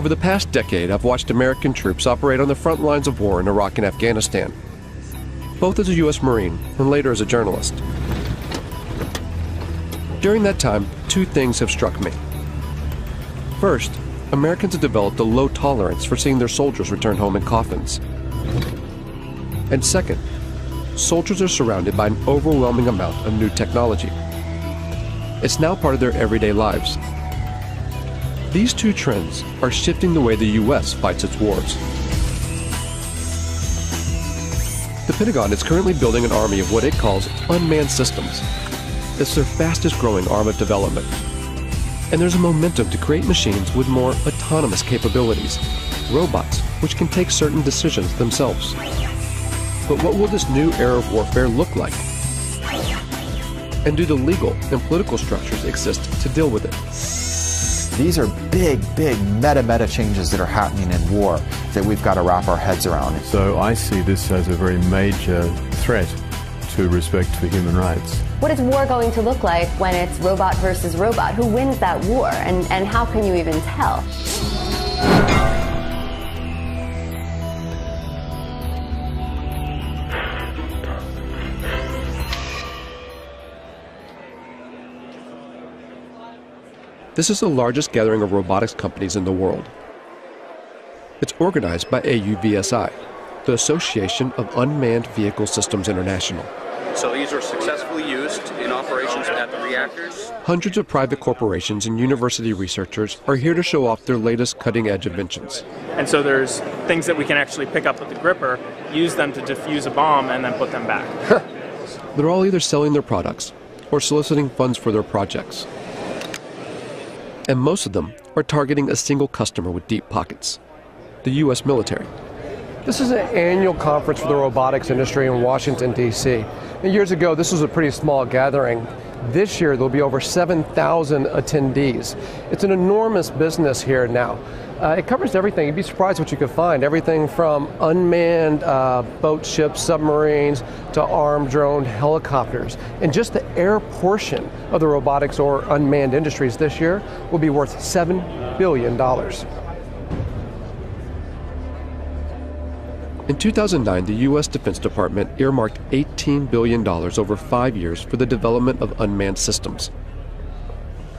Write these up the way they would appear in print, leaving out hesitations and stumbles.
Over the past decade, I've watched American troops operate on the front lines of war in Iraq and Afghanistan, both as a U.S. Marine and later as a journalist. During that time, two things have struck me. First, Americans have developed a low tolerance for seeing their soldiers return home in coffins. And second, soldiers are surrounded by an overwhelming amount of new technology. It's now part of their everyday lives. These two trends are shifting the way the U.S. fights its wars. The Pentagon is currently building an army of what it calls unmanned systems. It's their fastest growing arm of development. And there's a momentum to create machines with more autonomous capabilities, robots which can take certain decisions themselves. But what will this new era of warfare look like? And do the legal and political structures exist to deal with it? These are big meta changes that are happening in war that we've got to wrap our heads around. So I see this as a very major threat to respect for human rights. What is war going to look like when it's robot versus robot? Who wins that war, and how can you even tell? This is the largest gathering of robotics companies in the world. It's organized by AUVSI, the Association of Unmanned Vehicle Systems International. So these are successfully used in operations at the reactors. Hundreds of private corporations and university researchers are here to show off their latest cutting-edge inventions. And so there's things that we can actually pick up with the gripper, use them to defuse a bomb, and then put them back. They're all either selling their products or soliciting funds for their projects. And most of them are targeting a single customer with deep pockets, the U.S. military. This is an annual conference for the robotics industry in Washington, D.C. And years ago, this was a pretty small gathering. This year, there'll be over 7,000 attendees. It's an enormous business here now. It covers everything. You'd be surprised what you could find. Everything from unmanned boat ships, submarines, to armed drone helicopters. And just the air portion of the robotics or unmanned industries this year will be worth $7 billion. In 2009, the U.S. Defense Department earmarked $18 billion over 5 years for the development of unmanned systems.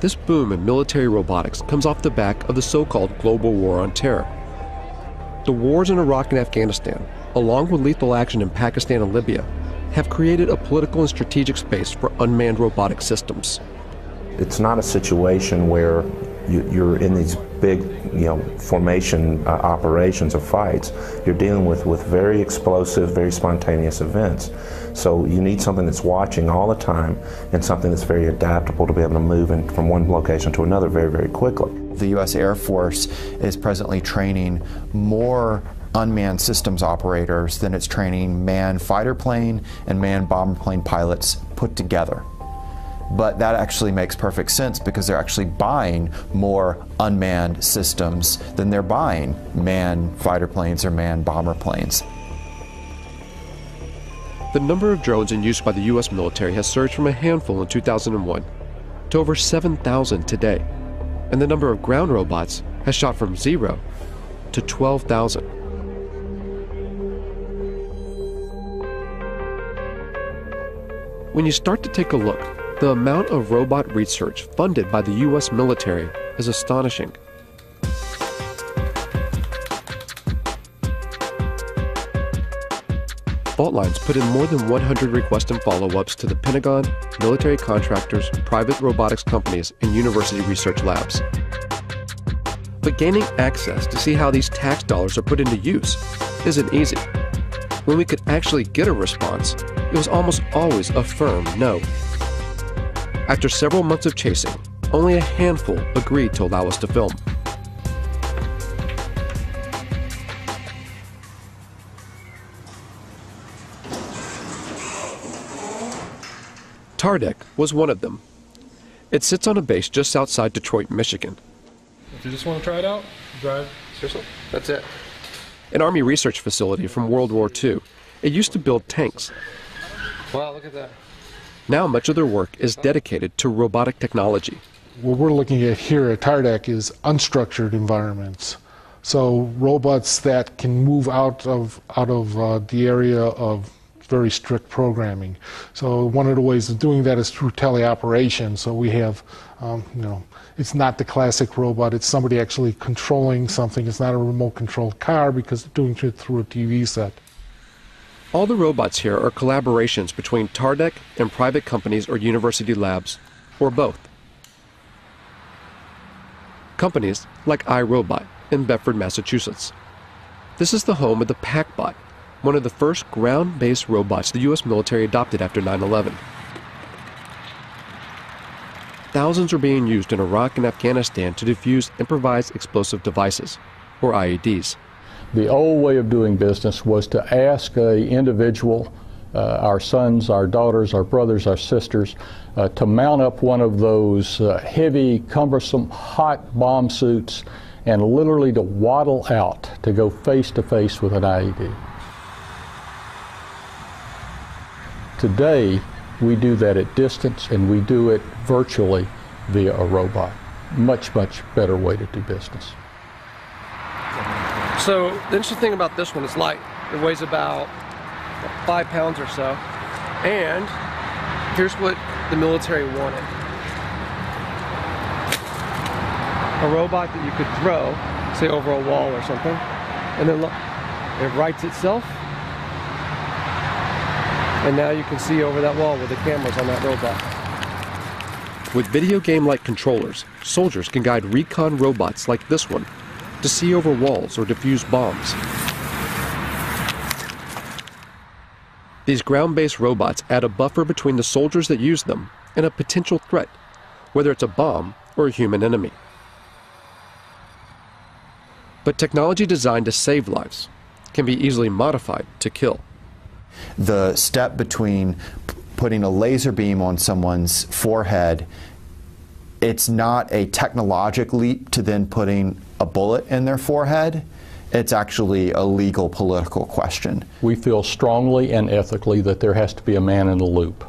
This boom in military robotics comes off the back of the so-called global war on terror. The wars in Iraq and Afghanistan, along with lethal action in Pakistan and Libya, have created a political and strategic space for unmanned robotic systems. It's not a situation where you're in these big, formation operations or fights. You're dealing with very explosive, very spontaneous events. So you need something that's watching all the time and something that's very adaptable to be able to move from one location to another very quickly. The U.S. Air Force is presently training more unmanned systems operators than it's training manned fighter plane and manned bomber plane pilots put together. But that actually makes perfect sense because they're actually buying more unmanned systems than they're buying manned fighter planes or manned bomber planes. The number of drones in use by the U.S. military has surged from a handful in 2001 to over 7,000 today, and the number of ground robots has shot from 0 to 12,000. When you start to take a look, the amount of robot research funded by the U.S. military is astonishing. Fault Lines put in more than 100 requests and follow-ups to the Pentagon, military contractors, private robotics companies, and university research labs. But gaining access to see how these tax dollars are put into use isn't easy. When we could actually get a response, it was almost always a firm no. After several months of chasing, only a handful agreed to allow us to film. Tardec was one of them. It sits on a base just outside Detroit, Michigan. If you just want to try it out, drive. Seriously? That's it. An Army research facility from World War II. It used to build tanks. Wow, look at that. Now much of their work is dedicated to robotic technology. What we're looking at here at Tardec is unstructured environments. So robots that can move out of the area of very strict programming. So one of the ways of doing that is through teleoperation. So we have, it's not the classic robot, it's somebody actually controlling something. It's not a remote controlled car because they're doing it through a TV set. All the robots here are collaborations between TARDEC and private companies or university labs, or both. Companies like iRobot in Bedford, Massachusetts. This is the home of the PackBot, one of the first ground-based robots the U.S. military adopted after 9/11. Thousands are being used in Iraq and Afghanistan to defuse improvised explosive devices, or IEDs. The old way of doing business was to ask an individual, our sons, our daughters, our brothers, our sisters, to mount up one of those heavy, cumbersome, hot bomb suits and literally to waddle out to go face to face with an IED. Today, we do that at distance, and we do it virtually via a robot. Much, much better way to do business. So the interesting thing about this one is light. It weighs about 5 pounds or so. And here's what the military wanted. A robot that you could throw, say over a wall or something, and then look, it rights itself. And now you can see over that wall with the cameras on that robot. With video game-like controllers, soldiers can guide recon robots like this one to see over walls or defuse bombs. These ground-based robots add a buffer between the soldiers that use them and a potential threat, whether it's a bomb or a human enemy. But technology designed to save lives can be easily modified to kill. The step between putting a laser beam on someone's forehead, it's not a technological leap to then putting a bullet in their forehead. It's actually a legal, political question. We feel strongly and ethically that there has to be a man in the loop.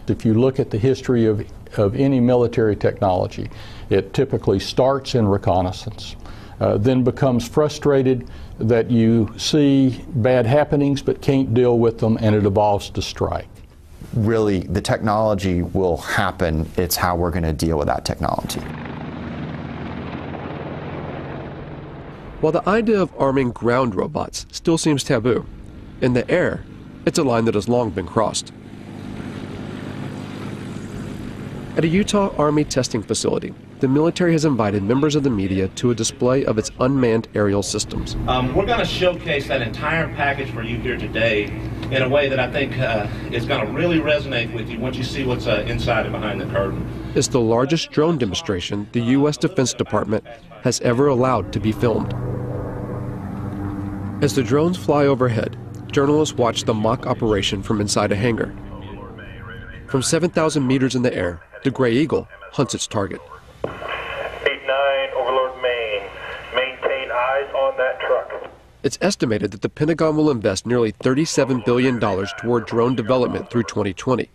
If you look at the history of any military technology, it typically starts in reconnaissance, then becomes frustrated that you see bad happenings but can't deal with them, and it evolves to strike. Really, the technology will happen. It's how we're going to deal with that technology. While the idea of arming ground robots still seems taboo, in the air, it's a line that has long been crossed. At a Utah Army testing facility, the military has invited members of the media to a display of its unmanned aerial systems. We're going to showcase that entire package for you here today in a way that I think is going to really resonate with you once you see what's inside and behind the curtain. It's the largest drone demonstration the U.S. Defense Department has ever allowed to be filmed. As the drones fly overhead, journalists watch the mock operation from inside a hangar. From 7,000 meters in the air, the Gray Eagle hunts its target. 8-9, Overlord Maine. Maintain eyes on that truck. It's estimated that the Pentagon will invest nearly $37 billion toward drone development through 2020,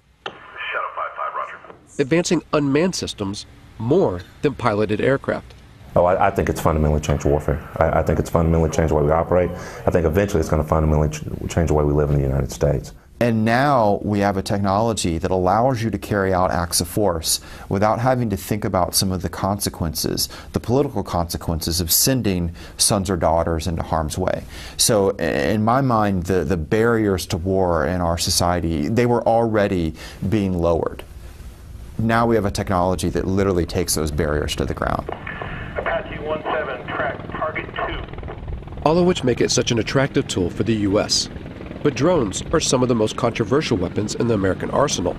advancing unmanned systems more than piloted aircraft. Oh, I think it's fundamentally changed warfare. I think it's fundamentally changed the way we operate. I think eventually it's going to fundamentally change the way we live in the United States. And now we have a technology that allows you to carry out acts of force without having to think about some of the consequences, the political consequences of sending sons or daughters into harm's way. So in my mind, the barriers to war in our society, they were already being lowered. Now we have a technology that literally takes those barriers to the ground. Apache 17, track target 2. All of which make it such an attractive tool for the U.S. But drones are some of the most controversial weapons in the American arsenal,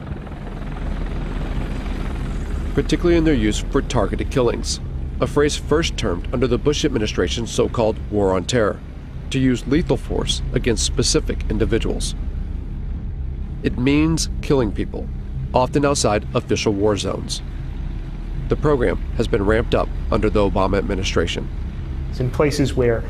particularly in their use for targeted killings, a phrase first termed under the Bush administration's so-called War on Terror, to use lethal force against specific individuals. It means killing people, often outside official war zones. The program has been ramped up under the Obama administration. In places where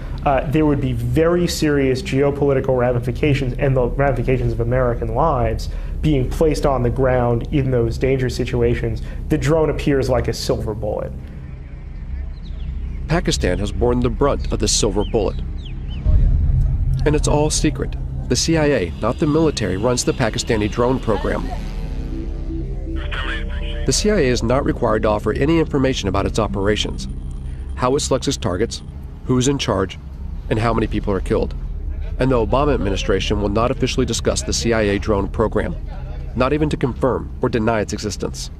there would be very serious geopolitical ramifications and the ramifications of American lives being placed on the ground in those dangerous situations, the drone appears like a silver bullet. Pakistan has borne the brunt of the silver bullet. And it's all secret. The CIA, not the military, runs the Pakistani drone program. The CIA is not required to offer any information about its operations, how it selects its targets, who's in charge, and how many people are killed. And the Obama administration will not officially discuss the CIA drone program, not even to confirm or deny its existence.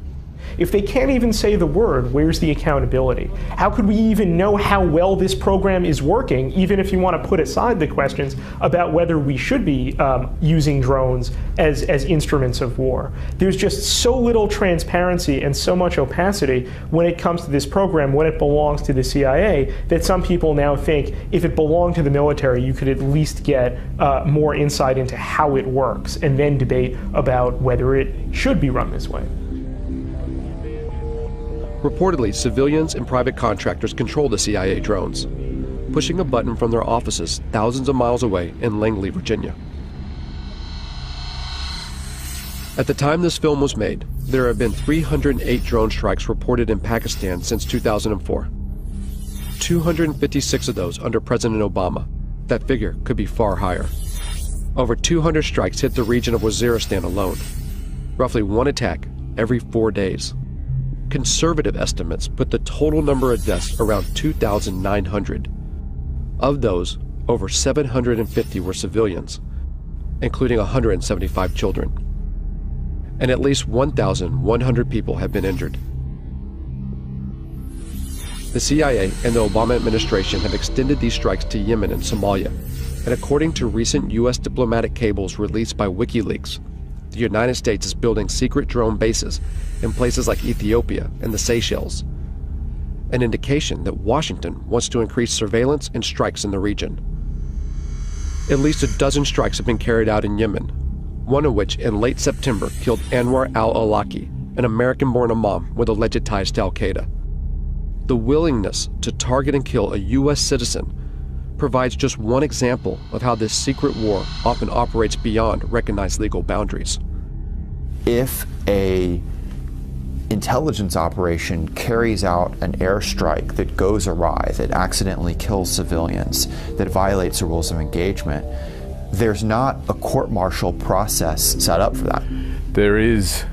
If they can't even say the word, where's the accountability? How could we even know how well this program is working, even if you want to put aside the questions about whether we should be using drones as instruments of war? There's just so little transparency and so much opacity when it comes to this program, when it belongs to the CIA, that some people now think if it belonged to the military, you could at least get more insight into how it works and then debate about whether it should be run this way. Reportedly, civilians and private contractors control the CIA drones, pushing a button from their offices thousands of miles away in Langley, Virginia. At the time this film was made, there have been 308 drone strikes reported in Pakistan since 2004. 256 of those under President Obama. That figure could be far higher. Over 200 strikes hit the region of Waziristan alone, roughly one attack every 4 days. Conservative estimates put the total number of deaths around 2,900. Of those, over 750 were civilians, including 175 children. And at least 1,100 people have been injured. The CIA and the Obama administration have extended these strikes to Yemen and Somalia, and according to recent U.S. diplomatic cables released by WikiLeaks, the United States is building secret drone bases in places like Ethiopia and the Seychelles, an indication that Washington wants to increase surveillance and strikes in the region. At least a dozen strikes have been carried out in Yemen, one of which in late September killed Anwar al-Awlaki, an American-born imam with alleged ties to al-Qaeda. The willingness to target and kill a U.S. citizen provides just one example of how this secret war often operates beyond recognized legal boundaries. If an intelligence operation carries out an airstrike that goes awry, that accidentally kills civilians, that violates the rules of engagement, there's not a court-martial process set up for that. There is,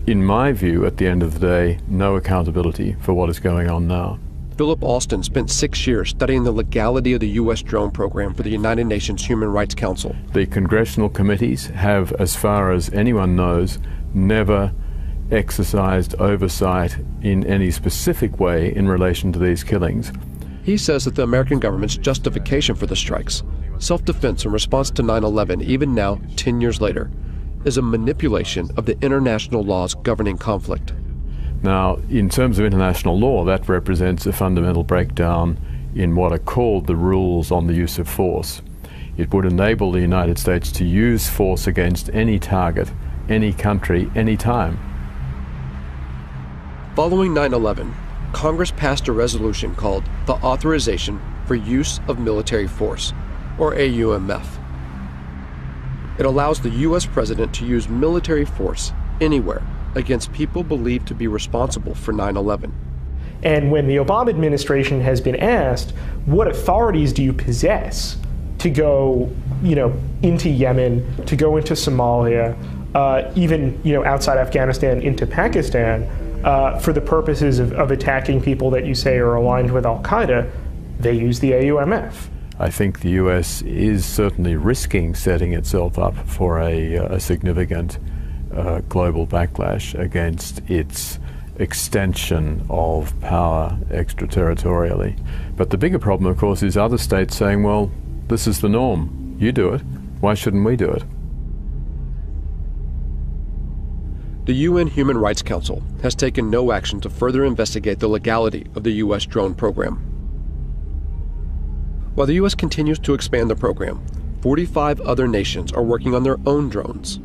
in my view, at the end of the day, no accountability for what is going on now. Philip Alston spent 6 years studying the legality of the U.S. drone program for the United Nations Human Rights Council. The congressional committees have, as far as anyone knows, never exercised oversight in any specific way in relation to these killings. He says that the American government's justification for the strikes, self-defense in response to 9/11, even now, 10 years later, is a manipulation of the international laws governing conflict. Now, in terms of international law, that represents a fundamental breakdown in what are called the rules on the use of force. It would enable the United States to use force against any target, any country, any time. Following 9/11, Congress passed a resolution called the Authorization for Use of Military Force, or AUMF. It allows the U.S. President to use military force anywhere against people believed to be responsible for 9/11. And when the Obama administration has been asked, what authorities do you possess to go, into Yemen, to go into Somalia, even, outside Afghanistan into Pakistan, for the purposes of attacking people that you say are aligned with al-Qaeda, they use the AUMF. I think the U.S. is certainly risking setting itself up for a significant global backlash against its extension of power extraterritorially. But the bigger problem, of course, is other states saying, well, this is the norm. You do it. Why shouldn't we do it? The UN Human Rights Council has taken no action to further investigate the legality of the U.S. drone program. While the U.S. continues to expand the program, 45 other nations are working on their own drones,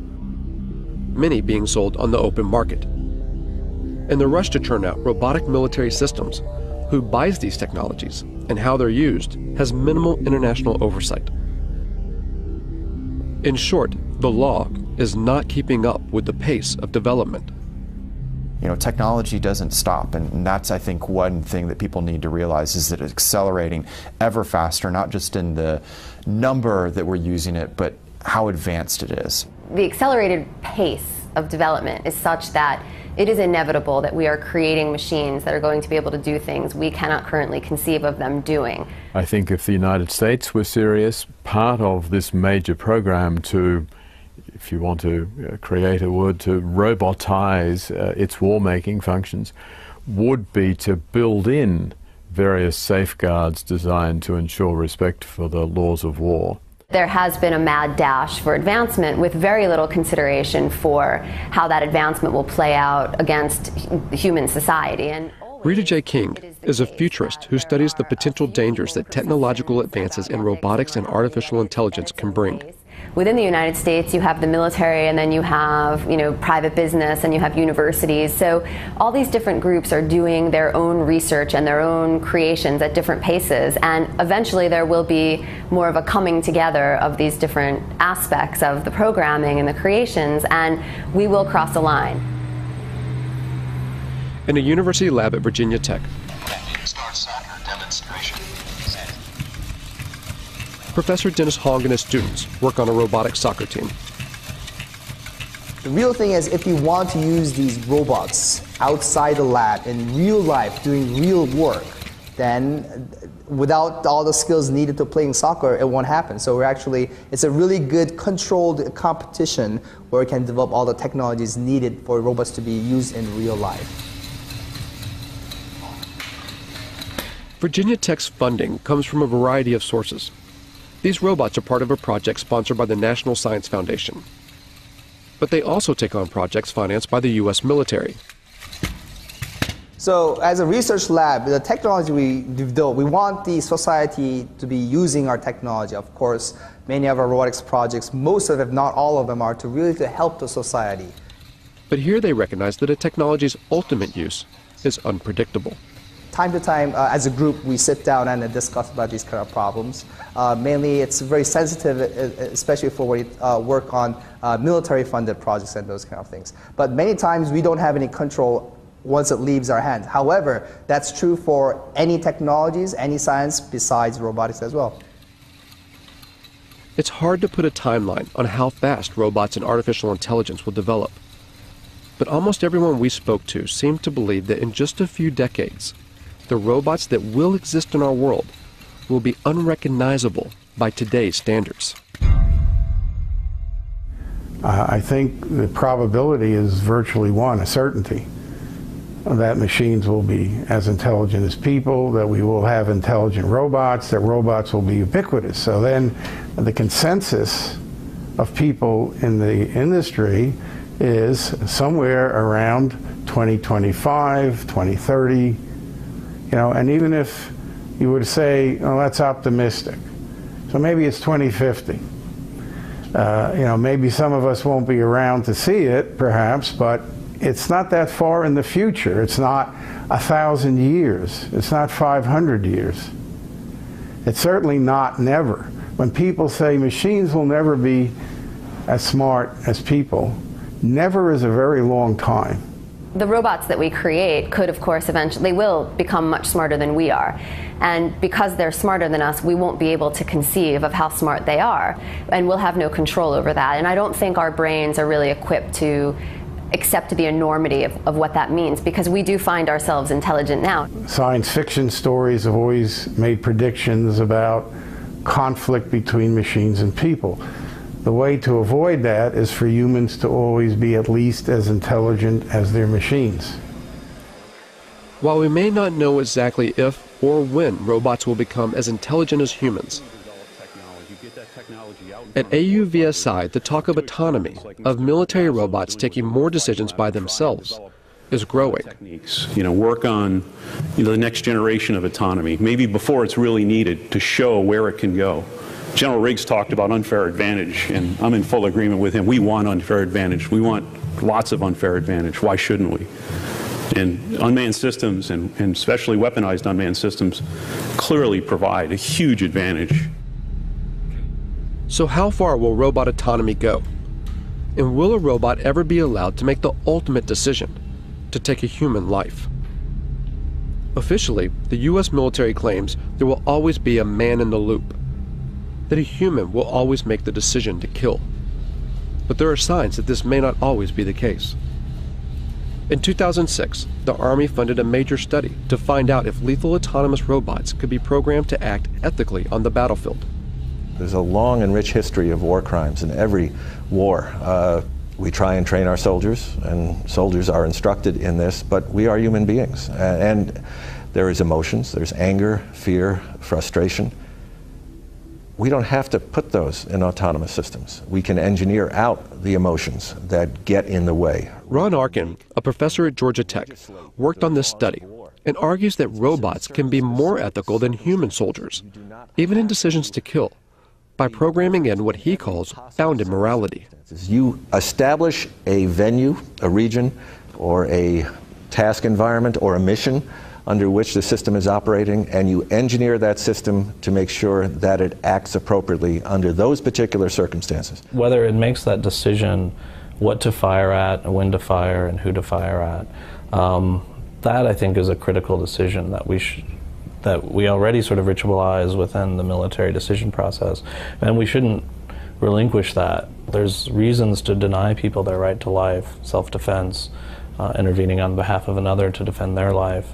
many being sold on the open market. In the rush to churn out robotic military systems, who buys these technologies and how they're used has minimal international oversight. In short, the law is not keeping up with the pace of development. technology doesn't stop, and that's, I think, one thing that people need to realize is that it's accelerating ever faster, not just in the number that we're using it, but how advanced it is. The accelerated pace of development is such that it is inevitable that we are creating machines that are going to be able to do things we cannot currently conceive of them doing. I think if the United States were serious, part of this major program to, if you want to create a word, to robotize its war-making functions, would be to build in various safeguards designed to ensure respect for the laws of war. There has been a mad dash for advancement with very little consideration for how that advancement will play out against human society. And Rita J. King is a futurist who studies the potential dangers that technological advances in robotics and artificial intelligence can bring. Within the United States, you have the military, and then you have, private business, and you have universities. So all these different groups are doing their own research and their own creations at different paces, and eventually there will be more of a coming together of these different aspects of the programming and the creations, and we will cross a line. In a university lab at Virginia Tech, Professor Dennis Hong and his students work on a robotic soccer team. The real thing is, if you want to use these robots outside the lab in real life doing real work, then without all the skills needed to playing soccer, it won't happen. So it's a really good controlled competition where we can develop all the technologies needed for robots to be used in real life. Virginia Tech's funding comes from a variety of sources. These robots are part of a project sponsored by the National Science Foundation. But they also take on projects financed by the U.S. military. So as a research lab, the technology we develop, we want the society to be using our technology. Of course, many of our robotics projects, most of them, if not all of them, are to help the society. But here they recognize that a technology's ultimate use is unpredictable. Time to time, as a group, we sit down and discuss about these kind of problems. Mainly, it's very sensitive, especially for when we work on military-funded projects and those kind of things. But many times, we don't have any control once it leaves our hands. However, that's true for any technologies, any science besides robotics as well. It's hard to put a timeline on how fast robots and artificial intelligence will develop. But almost everyone we spoke to seemed to believe that in just a few decades, the robots that will exist in our world will be unrecognizable by today's standards. I think the probability is virtually one, a certainty, that machines will be as intelligent as people, that we will have intelligent robots, that robots will be ubiquitous. So then the consensus of people in the industry is somewhere around 2025, 2030, and even if you were to say, oh, that's optimistic, so maybe it's 2050. Maybe some of us won't be around to see it, perhaps, but it's not that far in the future. It's not 1,000 years. It's not 500 years. It's certainly not never. When people say machines will never be as smart as people, never is a very long time. The robots that we create could, of course, eventually will become much smarter than we are. And because they're smarter than us, we won't be able to conceive of how smart they are. And we'll have no control over that. And I don't think our brains are really equipped to accept the enormity of what that means, because we do find ourselves intelligent now. Science fiction stories have always made predictions about conflict between machines and people. The way to avoid that is for humans to always be at least as intelligent as their machines. While we may not know exactly if or when robots will become as intelligent as humans, at AUVSI, the talk of autonomy, of military robots taking more decisions by themselves, is growing. Work on the next generation of autonomy, maybe before it's really needed, to show where it can go. General Riggs talked about unfair advantage, and I'm in full agreement with him. We want unfair advantage. We want lots of unfair advantage. Why shouldn't we? And unmanned systems, and especially weaponized unmanned systems, clearly provide a huge advantage. So how far will robot autonomy go? And will a robot ever be allowed to make the ultimate decision? to take a human life. Officially, the U.S. military claims there will always be a man in the loop, that a human will always make the decision to kill. But there are signs that this may not always be the case. In 2006, the Army funded a major study to find out if lethal autonomous robots could be programmed to act ethically on the battlefield. There's a long and rich history of war crimes in every war. We try and train our soldiers, and soldiers are instructed in this, but we are human beings. And there is emotions, there's anger, fear, frustration. We don't have to put those in autonomous systems. We can engineer out the emotions that get in the way. Ron Arkin, a professor at Georgia Tech, worked on this study and argues that robots can be more ethical than human soldiers, even in decisions to kill, by programming in what he calls bounded morality. You establish a venue, a region, or a task environment, or a mission under which the system is operating, and you engineer that system to make sure that it acts appropriately under those particular circumstances. Whether it makes that decision what to fire at, when to fire, and who to fire at, that I think is a critical decision that we already sort of ritualize within the military decision process, and we shouldn't relinquish that. There's reasons to deny people their right to life, self-defense, intervening on behalf of another to defend their life.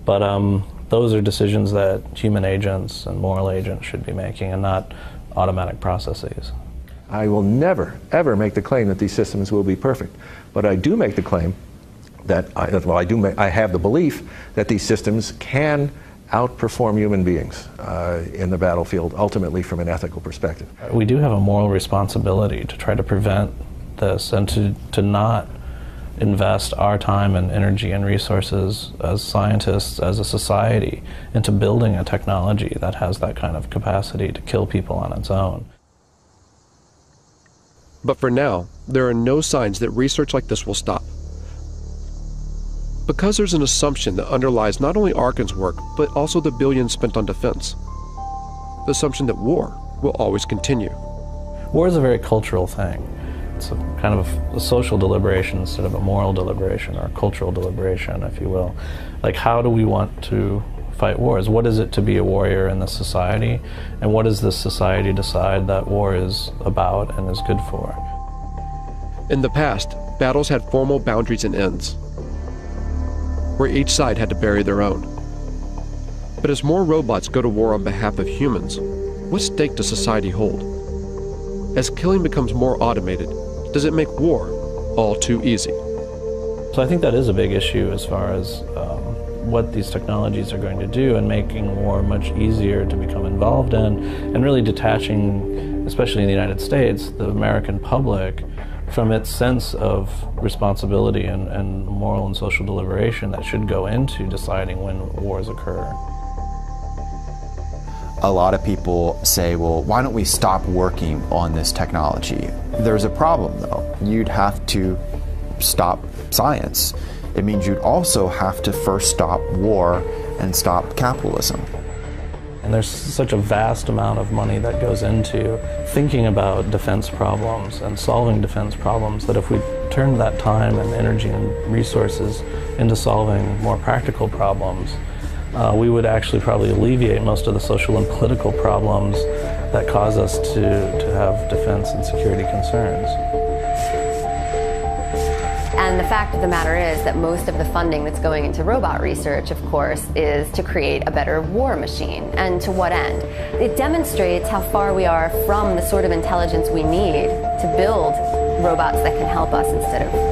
But those are decisions that human agents and moral agents should be making, and not automatic processes. I will never, ever make the claim that these systems will be perfect. But I do make the claim that, I have the belief that these systems can outperform human beings in the battlefield, ultimately from an ethical perspective. We do have a moral responsibility to try to prevent this, and to not invest our time and energy and resources as scientists, as a society, into building a technology that has that kind of capacity to kill people on its own. But for now, there are no signs that research like this will stop. Because there's an assumption that underlies not only Arkin's work, but also the billions spent on defense. The assumption that war will always continue. War is a very cultural thing. It's a kind of a social deliberation instead of a moral deliberation, or a cultural deliberation, if you will. Like, how do we want to fight wars? What is it to be a warrior in this society? And what does this society decide that war is about and is good for? In the past, battles had formal boundaries and ends, where each side had to bury their own. But as more robots go to war on behalf of humans, what stake does society hold? As killing becomes more automated, does it make war all too easy? So I think that is a big issue as far as what these technologies are going to do, and making war much easier to become involved in, and really detaching, especially in the United States, the American public from its sense of responsibility and moral and social deliberation that should go into deciding when wars occur. A lot of people say, well, why don't we stop working on this technology? There's a problem, though. You'd have to stop science. It means you'd also have to first stop war and stop capitalism. And there's such a vast amount of money that goes into thinking about defense problems and solving defense problems, that if we turned that time and energy and resources into solving more practical problems, we would actually probably alleviate most of the social and political problems that cause us to have defense and security concerns. And the fact of the matter is that most of the funding that's going into robot research, of course, is to create a better war machine. And to what end? It demonstrates how far we are from the sort of intelligence we need to build robots that can help us instead of